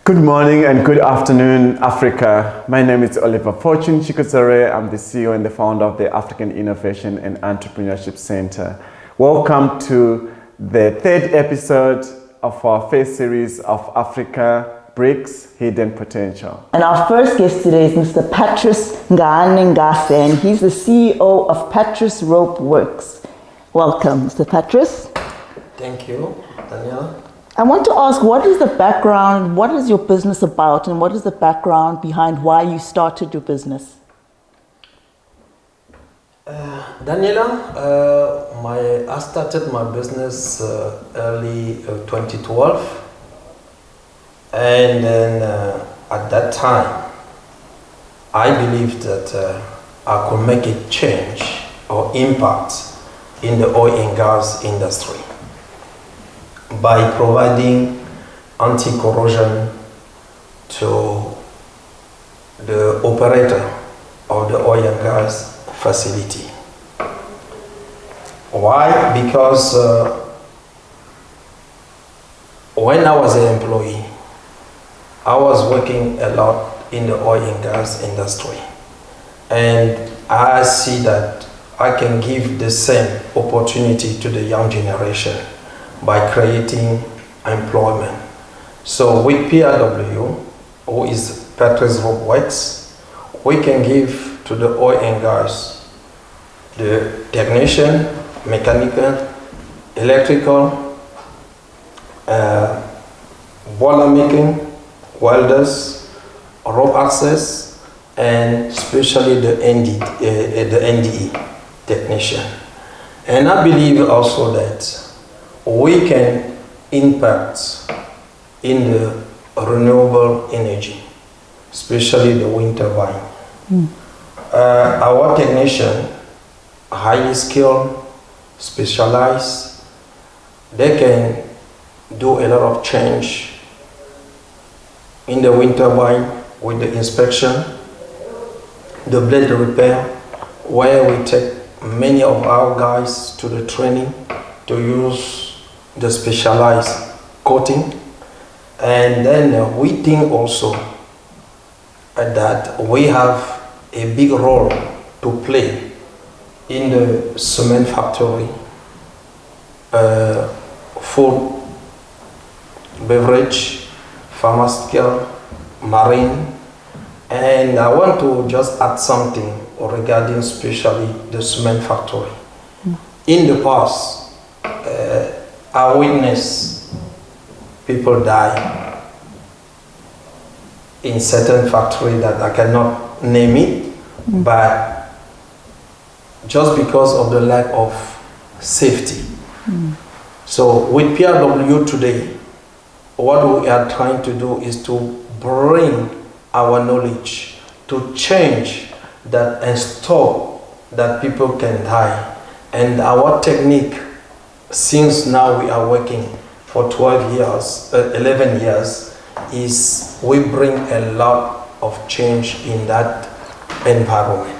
Good morning and good afternoon, Africa. My name is Oliver Fortune Chikodzore. I'm the CEO and the founder of the African Innovation and Entrepreneurship Center. Welcome to the third episode of our first series of Africa Brics Hidden Potential. And our first guest today is Mr. Patrice Ngahane, and he's the CEO of Patrice Rope Works. Welcome, Mr. Patrice. Thank you, Daniella. I want to ask, what is the background, what is your business about, and what is the background behind why you started your business? Daniella, I started my business early 2012, and then at that time, I believed that I could make a change or impact in the oil and gas industry by providing anti-corrosion to the operator of the oil and gas facility. Why? Because when I was an employee, I was working a lot in the oil and gas industry, and I see that I can give the same opportunity to the young generation by creating employment. So with PRW, who is Patrice Rope Works, we can give to the oil and gas the technician, mechanical, electrical, boiler making, welders, rope access, and especially the NDE technician. And I believe also that we can impact in the renewable energy, especially the wind turbine. Our technician, highly skilled, specialized, they can do a lot of change in the wind turbine with the inspection, the blade repair, where we take many of our guys to the training to use the specialized coating. And then we think also that we have a big role to play in the cement factory, food, beverage, pharmaceutical, marine. And I want to just add something regarding especially the cement factory. In the past, I witnessed people die in certain factory that I cannot name it, but just because of the lack of safety. So with PRW today, what we are trying to do is to bring our knowledge to change that and stop that people can die. And our technique, since now we are working for 11 years, is we bring a lot of change in that environment.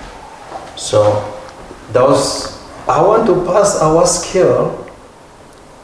So I want to pass our skill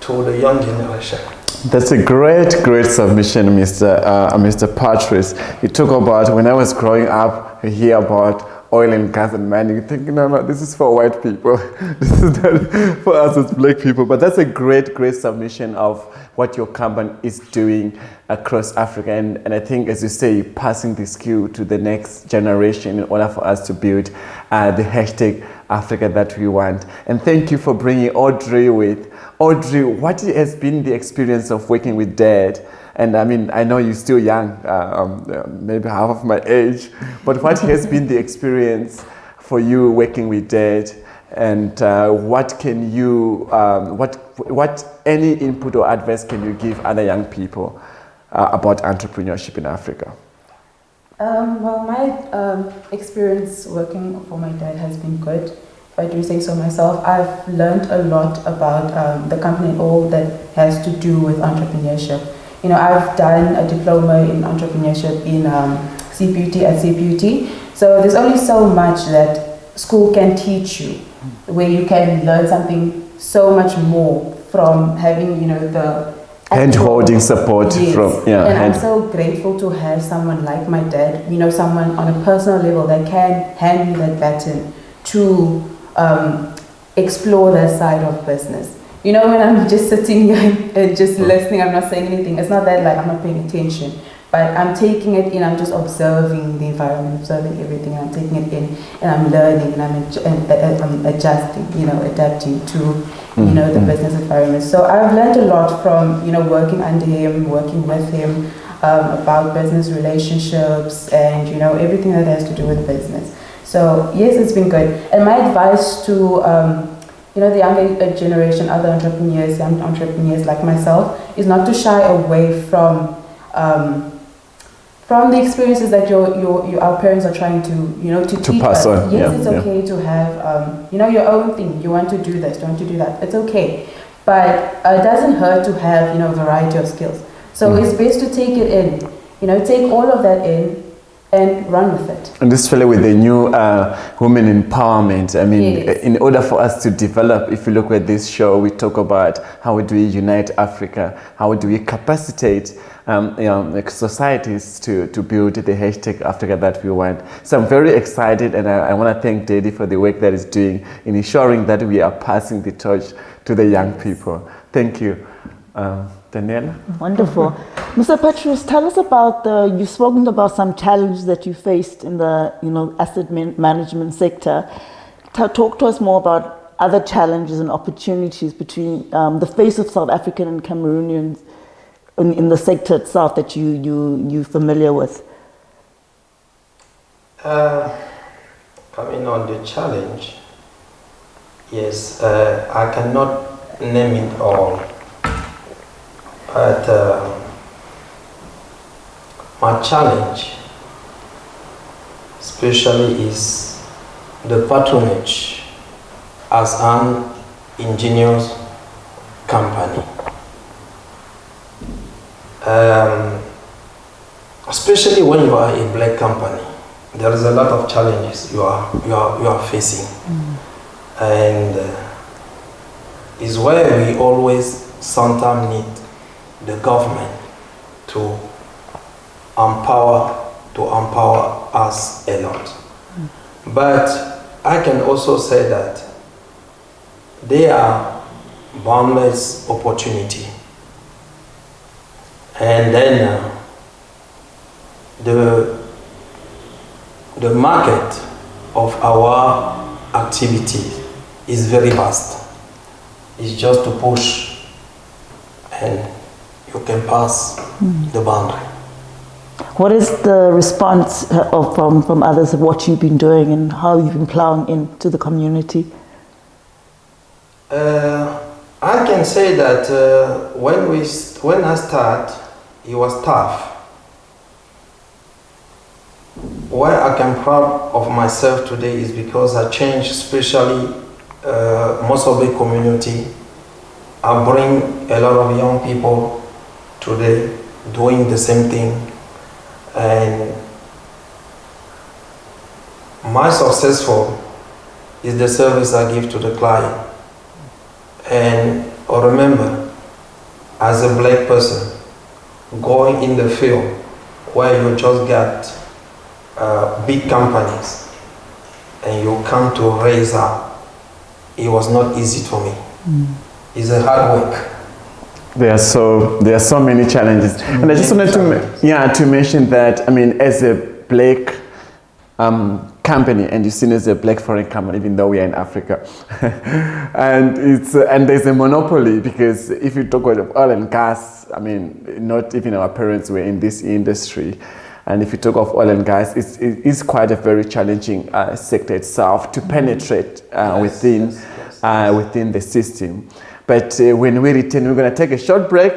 to the young generation. That's a great submission, Mr. Patrice. You talk about, when I was growing up, you hear about oil and gas and mining, you think, no, this is for white people. This is not for us as black people. But that's a great submission of what your company is doing across Africa. And I think, as you say, passing the skill to the next generation in order for us to build the hashtag Africa that we want. And thank you for bringing Audrey with. Audrey, what has been the experience of working with Dad? And I mean, I know you're still young, maybe half of my age, but what has been the experience for you working with Dad? And what can you, what any input or advice can you give other young people about entrepreneurship in Africa? Well, my experience working for my dad has been good. If I do say so myself, I've learned a lot about the company and all that has to do with entrepreneurship. You know, I've done a diploma in entrepreneurship in CPUT at CPUT. So there's only so much that school can teach you, where you can learn something so much more from having, you know, the hand-holding support Yes. from, And I'm so grateful to have someone like my dad, you know, someone on a personal level that can hand me that baton to explore that side of business. You know, when I'm just sitting here and just listening, I'm not saying anything. It's not that like I'm not paying attention, but I'm taking it in. I'm just observing the environment, observing everything. I'm taking it in, and I'm learning, and I'm adjusting, you know, adapting to, you know, the business environment. So I've learned a lot from, you know, working under him, working with him, about business relationships and, you know, everything that has to do with business. So yes, it's been good. And my advice to, you know, the younger generation, other entrepreneurs, young entrepreneurs like myself, is not to shy away from the experiences that our parents are trying to, you know, to teach pass us. on. Yes, it's okay to have, you know, your own thing. You want to do this, you want to do that. It's okay. But it doesn't hurt to have, you know, a variety of skills. So it's best to take it in, you know, take all of that in and run with it. And this fellow with the new women empowerment, I mean, Yes. in order for us to develop, if you look at this show, we talk about how do we unite Africa, how do we capacitate like societies to build the hashtag Africa that we want. So I'm very excited, and I want to thank Daddy for the work that he's doing in ensuring that we are passing the torch to the young people. Thank you. Daniella? Wonderful. Mr. Patrice, tell us about you've spoken about some challenges that you faced in the, you know, asset management sector. Talk to us more about other challenges and opportunities between the face of South African and Cameroonians in the sector itself that you're familiar with. Coming on the challenge, yes, I cannot name it all. But my challenge especially is the patronage as an ingenious company. Especially when you are a black company, there is a lot of challenges you are facing. And is where we always sometimes need the government to empower us a lot. But I can also say that there are boundless opportunity, and then the market of our activity is very vast. It's just to push and you can pass the boundary. What is the response from others of what you've been doing and how you've been plowing into the community? I can say that when I start, it was tough. Why I can proud of myself today is because I changed, especially most of the community. I bring a lot of young people today doing the same thing, and my successful is the service I give to the client. And remember, as a black person going in the field where you just got big companies and you come to raise up, it was not easy for me. It's a hard work. There are so many challenges, and I just wanted to mention that, I mean, as a black company, and you're seen as a black foreign company, even though we are in Africa, and there's a monopoly, because if you talk about oil and gas, I mean, not even our parents were in this industry, and if you talk of oil and gas, it's quite a very challenging sector itself to penetrate within the system. But when we return, we're going to take a short break.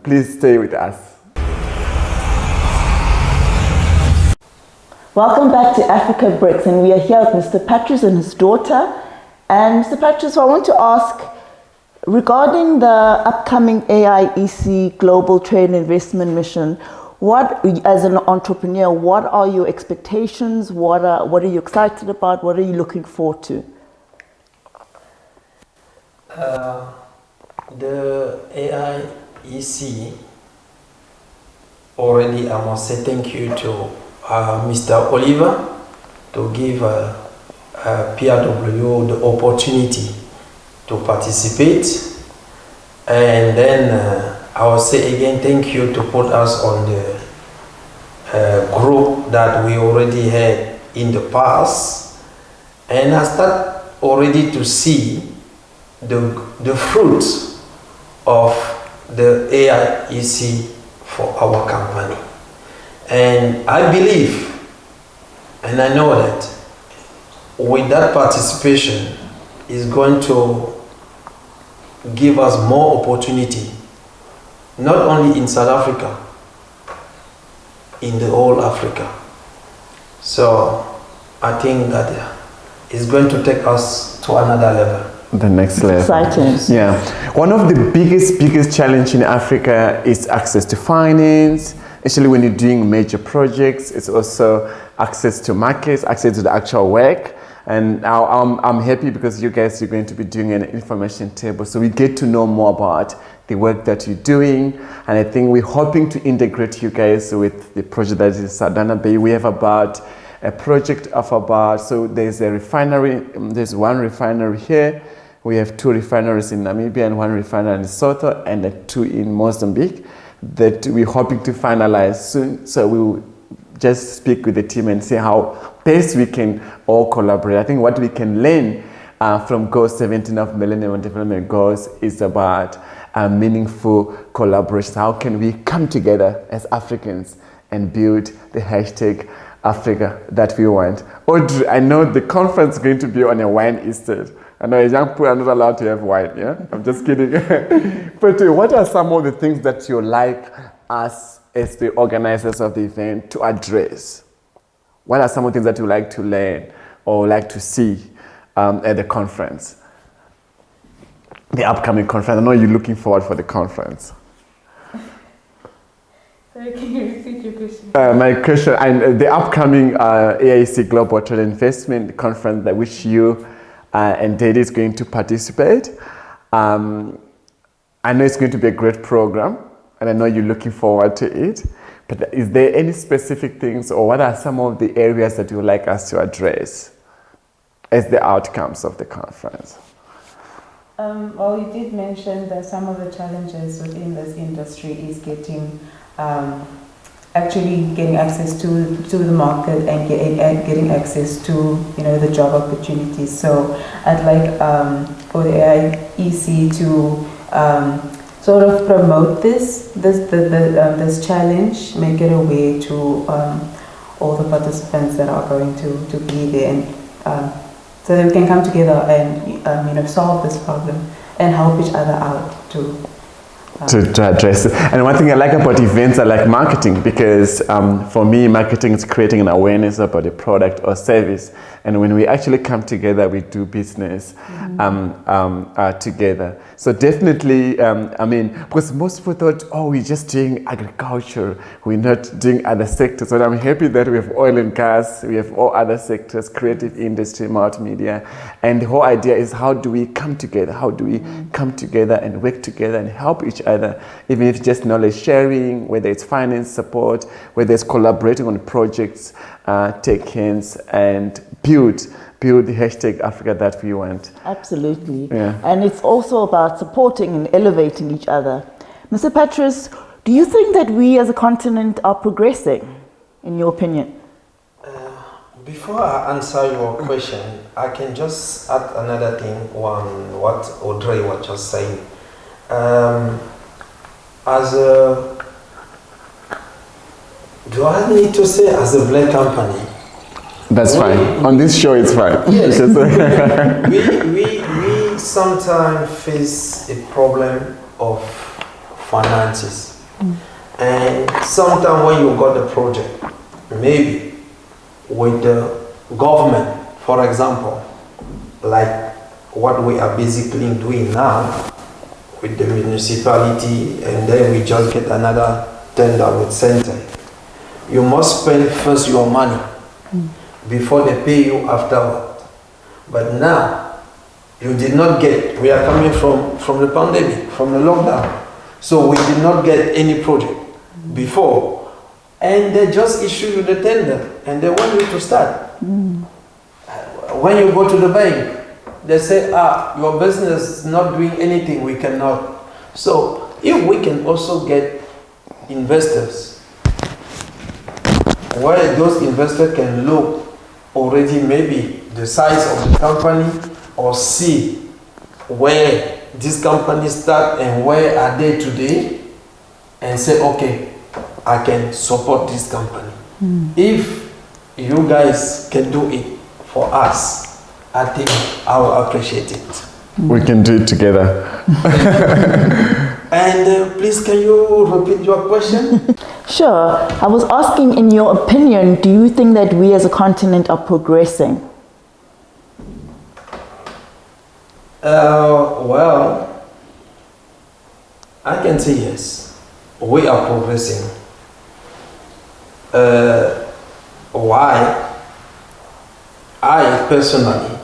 Please stay with us. Welcome back to Africa Brics, and we are here with Mr. Patrice and his daughter. And Mr. Patrice, I want to ask, regarding the upcoming AIEC Global Trade and Investment Mission, what, as an entrepreneur, what are your expectations? What are you excited about? What are you looking forward to? The AIEC, already I must say thank you to Mr. Oliver to give PRW the opportunity to participate, and then I will say again thank you to put us on the group that we already had in the past, and I start already to see the fruits of the AIEC for our company. And I believe, and I know that with that participation is going to give us more opportunity, not only in South Africa, in the whole Africa. So I think that it's going to take us to another level. The next level. Exciting. Yeah. One of the biggest challenge in Africa is access to finance. Especially when you're doing major projects, it's also access to markets, access to the actual work. And now I'm happy because you guys are going to be doing an information table, so we get to know more about the work that you're doing. And I think we're hoping to integrate you guys with the project that is Saldanha Bay. We have about a project of about, so there's a refinery, there's one refinery here. We have 2 refineries in Namibia and 1 refinery in Lesotho and 2 in Mozambique that we're hoping to finalize soon. So we will just speak with the team and see how best we can all collaborate. I think what we can learn from Goal 17 of Millennium Development Goals is about meaningful collaboration. How can we come together as Africans and build the hashtag Africa that we want? Audrey, I know the conference is going to be on a wine estate. I know young people are not allowed to have wine, yeah? I'm just kidding. But what are some of the things that you like us as the organizers of the event to address? What are some of the things that you like to learn or like to see at the conference? The upcoming conference. I know you're looking forward for the conference. Sorry, can you repeat your question? My question, the upcoming AIEC Global Trade Investment Conference that which you and Daddy is going to participate. I know it's going to be a great program, and I know you're looking forward to it. But is there any specific things, or what are some of the areas that you would like us to address as the outcomes of the conference? Well, you did mention that some of the challenges within this industry is getting actually getting access to the market and getting access to the job opportunities. So I'd like for the AIEC to sort of promote this challenge, make it a way to all the participants that are going to be there, and so that we can come together and solve this problem and help each other out to address it. And one thing I like about events, I like marketing, because for me, marketing is creating an awareness about a product or service. And when we actually come together, we do business together. So definitely, I mean, because most people thought, oh, we're just doing agriculture, we're not doing other sectors. But I'm happy that we have oil and gas, we have all other sectors, creative industry, multimedia. And the whole idea is, how do we come together? How do we come together and work together and help each other, even if it's just knowledge sharing, whether it's finance support, whether it's collaborating on projects, take hands and build the hashtag Africa that we want. Absolutely. Yeah. And it's also about supporting and elevating each other. Mr. Patrice, do you think that we as a continent are progressing, in your opinion? Before I answer your question, I can just add another thing on what Audrey was just saying. Do I need to say as a black company? That's fine. On this show, it's fine. Yes. we sometimes face a problem of finances. And sometimes when you got the project, maybe with the government, for example, like what we are basically doing now with the municipality, and then we just get another tender with center. You must spend first your money before they pay you afterward. But now, you did not get, we are coming from the pandemic, from the lockdown. So we did not get any project before. And they just issue you the tender and they want you to start. When you go to the bank, they say, your business is not doing anything, we cannot. So if we can also get investors, where those investors can look already maybe the size of the company or see where this company start and where are they today and say, okay, I can support this company. If you guys can do it for us, I think I will appreciate it. We can do it together. And please, can you repeat your question? Sure. I was asking, in your opinion, do you think that we as a continent are progressing? Well, I can say yes. We are progressing. Why? I personally,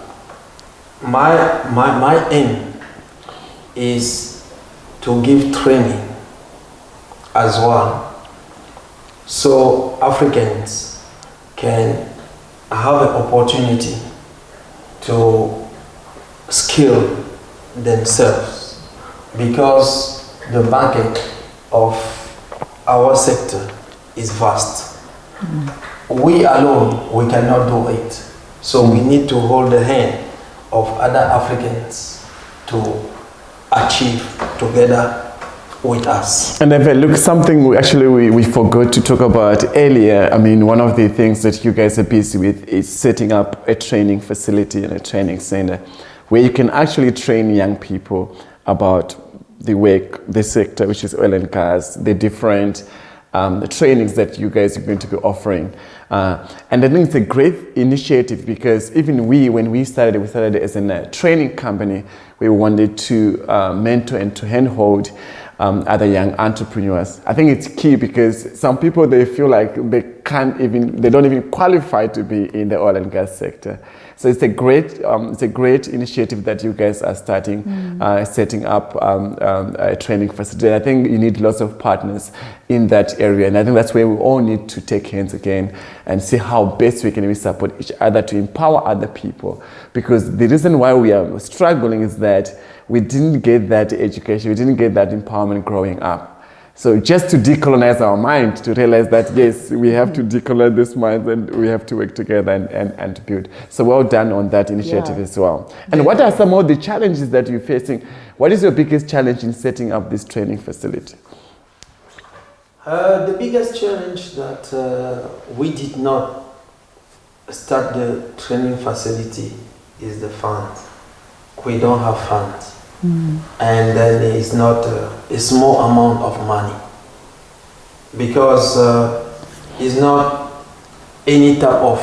my aim is to give training as well, so Africans can have an opportunity to skill themselves, because the market of our sector is vast. We alone, we cannot do it. So we need to hold the hand of other Africans to achieve together with us. And look, something we forgot to talk about earlier. I mean, one of the things that you guys are busy with is setting up a training facility and a training center where you can actually train young people about the work, the sector, which is oil and gas, the different the trainings that you guys are going to be offering. And I think it's a great initiative, because even when we started as a training company. We wanted to mentor and to handhold other young entrepreneurs. I think it's key, because some people, they feel like they don't even qualify to be in the oil and gas sector. So it's a great initiative that you guys are starting, setting up a training facility. I think you need lots of partners in that area, and I think that's where we all need to take hands again and see how best we can support each other to empower other people. Because the reason why we are struggling is that we didn't get that education, we didn't get that empowerment growing up. So just to decolonize our mind, to realize that yes, we have to decolonize this mind and we have to work together and to build. So well done on that initiative as well. And what are some of the challenges that you're facing? What is your biggest challenge in setting up this training facility? The biggest challenge that we did not start the training facility is the funds. We don't have funds. And then it's not a small amount of money, because it's not any type of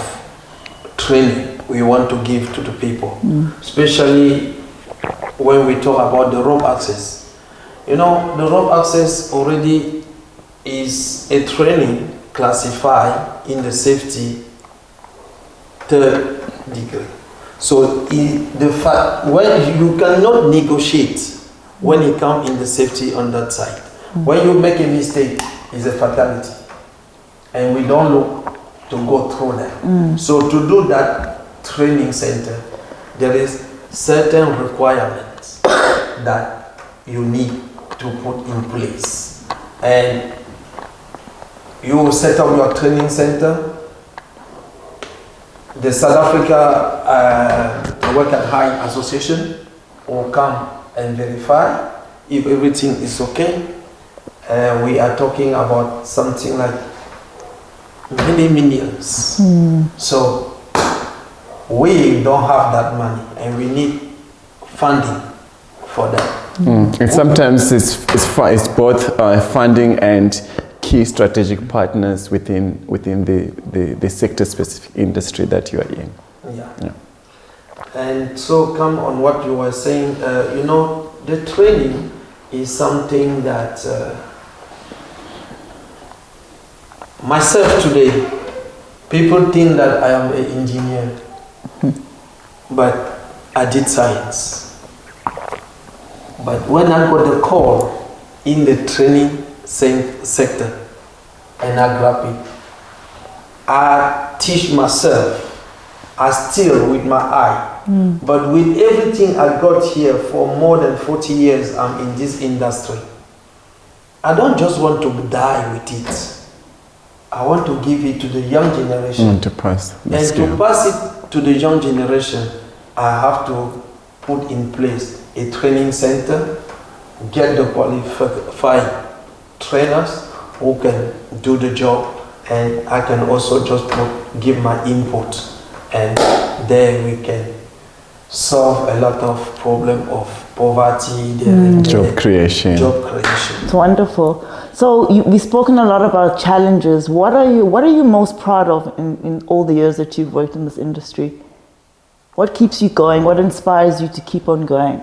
training we want to give to the people, especially when we talk about the rope access. You know, the rope access already is a training classified in the safety 3rd degree. So the fact, when you cannot negotiate when you come in the safety on that side. When you make a mistake, it's a fatality. And we don't look to go through that. So to do that training center, there is certain requirements that you need to put in place. And you set up your training center. The South Africa Work at High Association will come and verify if everything is okay. We are talking about something like many millions. So we don't have that money, and we need funding for that. And sometimes it's both funding and key strategic partners within the sector-specific industry that you are in. Yeah. And so come on what you were saying, you know, the training is something that myself today, people think that I am an engineer, but I did science. But when I got the call in the training sector, and I grab it. I teach myself. I still with my eye. But with everything I got here for more than 40 years, I'm in this industry. I don't just want to die with it. I want to give it to the young generation. To pass the and skill. to pass it to the young generation, I have to put in place a training center, get the qualified trainers who can do the job, and I can also just give my input, and there we can solve a lot of problem of poverty, job creation. It's wonderful. So we've spoken a lot about challenges. What are you most proud of in all the years that you've worked in this industry? What keeps you going? What inspires you to keep on going?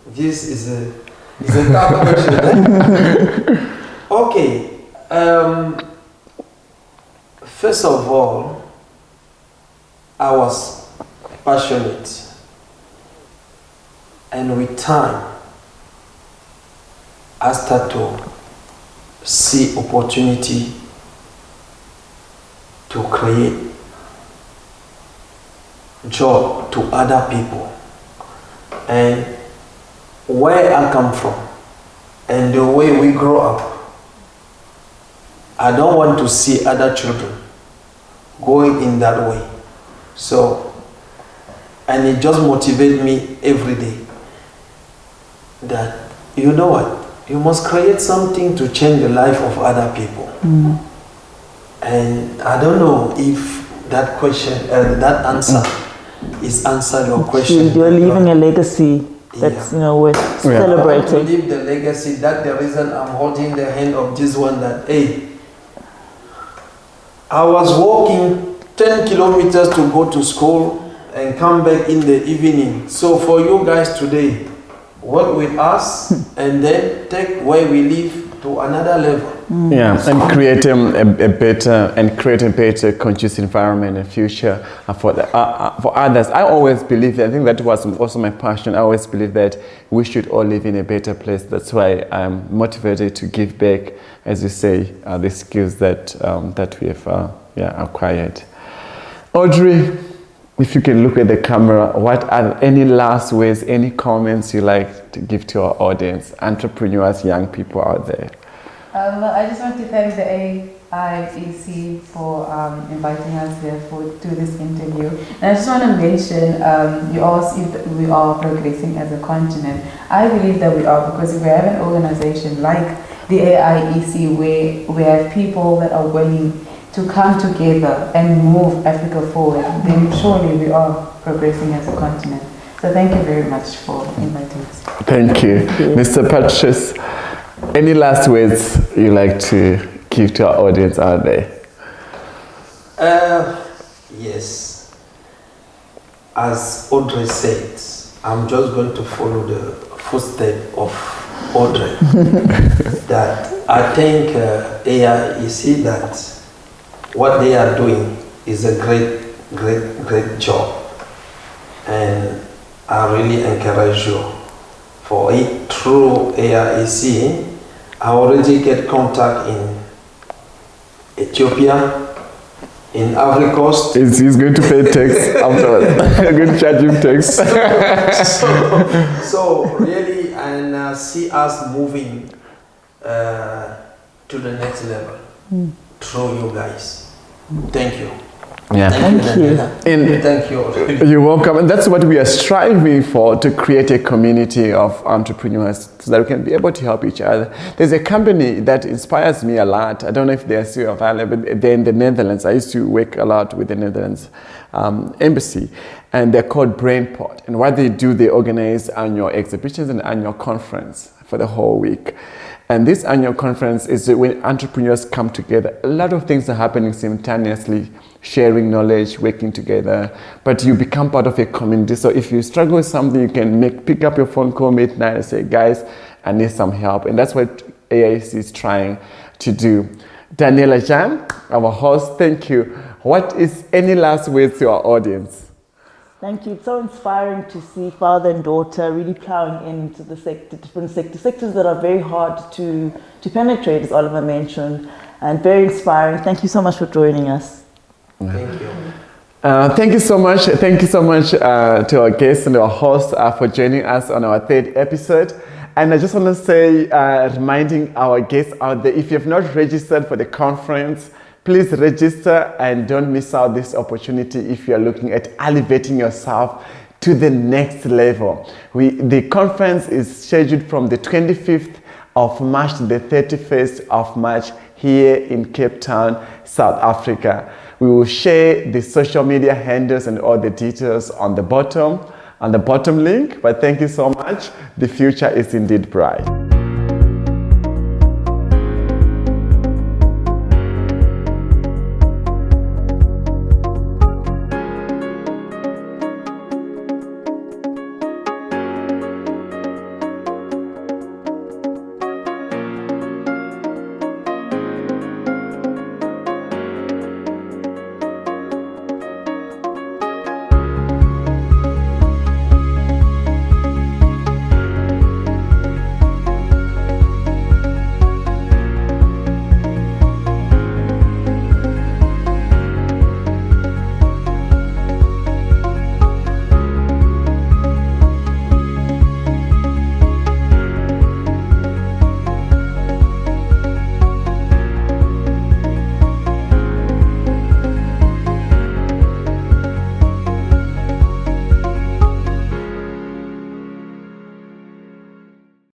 This is a tough question. Okay. First of all, I was passionate, and with time, I start to see opportunity to create job to other people. And where I come from and the way we grow up, I don't want to see other children going in that way. So, and it just motivates me every day that, you know what, you must create something to change the life of other people. And I don't know if that question, that answer is answer your question. You're leaving a legacy that's, worth celebrating. I want to leave the legacy. That's the reason I'm holding the hand of this one that, hey, I was walking 10 kilometers to go to school and come back in the evening. So for you guys today, work with us and then take where we live to another level. And create a better conscious environment and future for others. I always believe, I think that was also my passion. I always believe that we should all live in a better place. That's why I'm motivated to give back, as you say, the skills that we have acquired. Audrey, if you can look at the camera, what are any last words, any comments you like to give to our audience, entrepreneurs, young people out there? Well, I just want to thank the AIEC for inviting us here to this interview. And I just want to mention, you asked if we are progressing as a continent. I believe that we are, because if we have an organization like the AIEC where we have people that are willing to come together and move Africa forward, then surely we are progressing as a continent. So thank you very much for inviting us. Thank you. Mr. Patrice, any last words you like to give to our audience out there? Yes. As Audrey said, I'm just going to follow the footsteps of Audrey. That I think AIEC, that what they are doing is a great job. And I really encourage you for it. Through AIEC, I already get contact in Ethiopia, in Ivory Coast. He's going to pay tax afterwards. I'm going to charge him tax. So really, and see us moving to the next level through you guys. Thank you. Yeah. Thank you. And thank you. You're welcome. And that's what we are striving for, to create a community of entrepreneurs so that we can be able to help each other. There's a company that inspires me a lot. I don't know if they're still available, but they're in the Netherlands. I used to work a lot with the Netherlands embassy, and they're called Brainport. And what they do, they organize annual exhibitions and annual conference for the whole week. And this annual conference is when entrepreneurs come together. A lot of things are happening simultaneously, sharing knowledge, working together, but you become part of a community. So if you struggle with something, you can pick up your phone, call midnight and say, guys, I need some help. And that's what AIEC is trying to do. Daniella, Djan, our host, thank you. What is any last words to our audience? Thank you. It's so inspiring to see father and daughter really plowing into the different sectors that are very hard to penetrate, as Oliver mentioned, and very inspiring. Thank you so much for joining us. Thank you. Thank you so much. Thank you so much to our guests and our hosts for joining us on our 3rd episode. And I just want to say, reminding our guests out there, if you have not registered for the conference, please register and don't miss out this opportunity if you are looking at elevating yourself to the next level. The conference is scheduled from the 25th of March to the 31st of March here in Cape Town, South Africa. We will share the social media handles and all the details on the bottom link. But thank you so much. The future is indeed bright.